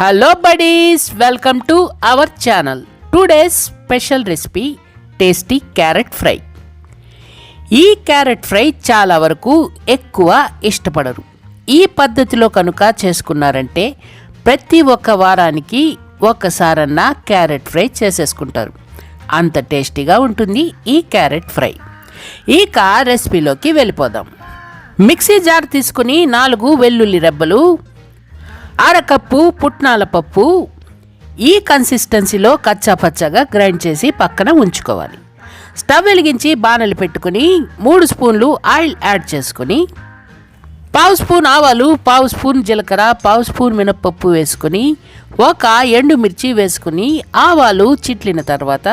Hello buddies, welcome to our channel. Today's special recipe tasty carrot fry. ఈ carrot fry చాలా వరకు ఎక్కువ ఇష్టపడరు. ఈ పద్ధతిలో కనుక చేసుకున్నారంటే ప్రతి ఒక్క వారానికి ఒక్కసారన్నా క్యారెట్ ఫ్రై చేసేసుకుంటారు. అంత టేస్టీగా ఉంటుంది ఈ క్యారెట్ ఫ్రై. ఇక రెసిపీలోకి వెళ్ళిపోదాం. మిక్సీ జార్ తీసుకుని 4 వెల్లుల్లి రెబ్బలు, అరకప్పు పుట్నాల పప్పు ఈ కన్సిస్టెన్సీలో కచ్చాపచ్చగా గ్రైండ్ చేసి పక్కన ఉంచుకోవాలి. స్టవ్ వెలిగించి బాణలు పెట్టుకుని 3 స్పూన్లు ఆయిల్ యాడ్ చేసుకుని 1/2 స్పూన్ ఆవాలు, 1/2 స్పూన్ జీలకర్ర, 1/2 స్పూన్ మినప్పప్పు వేసుకుని ఒక ఎండుమిర్చి వేసుకుని ఆవాలు చిట్లిన తర్వాత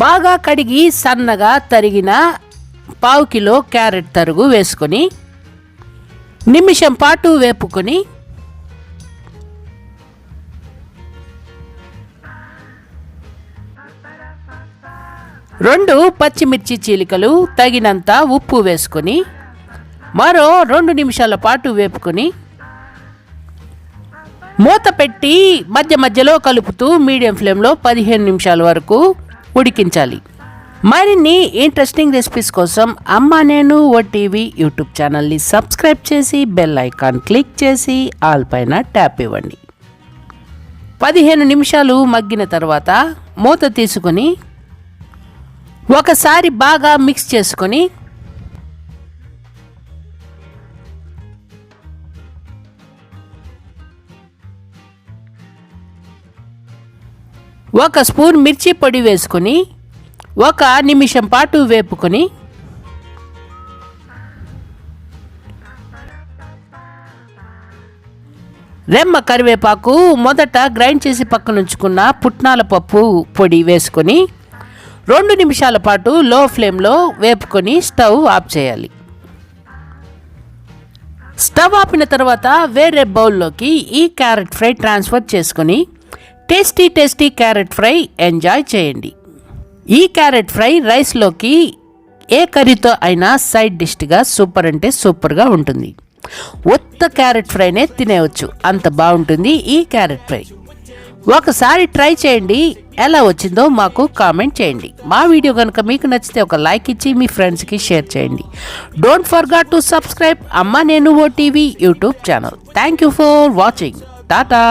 బాగా కడిగి సన్నగా తరిగిన 1/2 కిలో క్యారెట్ తరుగు వేసుకొని నిమిషం పాటు వేపుకొని రెండు పచ్చిమిర్చి చీలికలు, తగినంత ఉప్పు వేసుకొని మరో 2 నిమిషాల పాటు వేపుకొని మూత పెట్టి మధ్య మధ్యలో కలుపుతూ మీడియం ఫ్లేమ్లో 15 నిమిషాల వరకు ఉడికించాలి. మరిన్ని ఇంట్రెస్టింగ్ రెసిపీస్ కోసం అమ్మా నేను ఓటీవీ యూట్యూబ్ ఛానల్ని సబ్స్క్రైబ్ చేసి బెల్ ఐకాన్ క్లిక్ చేసి ఆల్ పైన ట్యాప్ ఇవ్వండి. 15 నిమిషాలు మగ్గిన తర్వాత మూత తీసుకొని ఒకసారి బాగా మిక్స్ చేసుకొని ఒక స్పూన్ మిర్చి పొడి వేసుకొని 1 నిమిషం పాటు వేపుకొని రెమ్మ కరివేపాకు, మొదట గ్రైండ్ చేసి పక్కనుంచుకున్న పుట్నాల పప్పు పొడి వేసుకొని 2 నిమిషాల పాటు లో ఫ్లేమ్లో వేపుకొని స్టవ్ ఆఫ్ చేయాలి. స్టవ్ ఆపిన తర్వాత వేరే బౌల్లోకి ఈ క్యారెట్ ఫ్రై ట్రాన్స్ఫర్ చేసుకొని టేస్టీ క్యారెట్ ఫ్రై ఎంజాయ్ చేయండి. ఈ క్యారెట్ ఫ్రై రైస్లోకి ఏ కర్రీతో అయినా సైడ్ డిష్గా సూపర్ అంటే సూపర్గా ఉంటుంది. ఉత్త క్యారెట్ ఫ్రైనే తినేవచ్చు, అంత బాగుంటుంది ఈ క్యారెట్ ఫ్రై. ఒకసారి ట్రై చేయండి, ఎలా వచ్చిందో మాకు కామెంట్ చేయండి. మా వీడియో కనుక మీకు నచ్చితే ఒక లైక్ ఇచ్చి మీ ఫ్రెండ్స్కి షేర్ చేయండి. డోంట్ ఫర్గెట్ టు సబ్స్క్రైబ్ అమ్మా నేను OTV YouTube channel. Thank you for watching. Tata.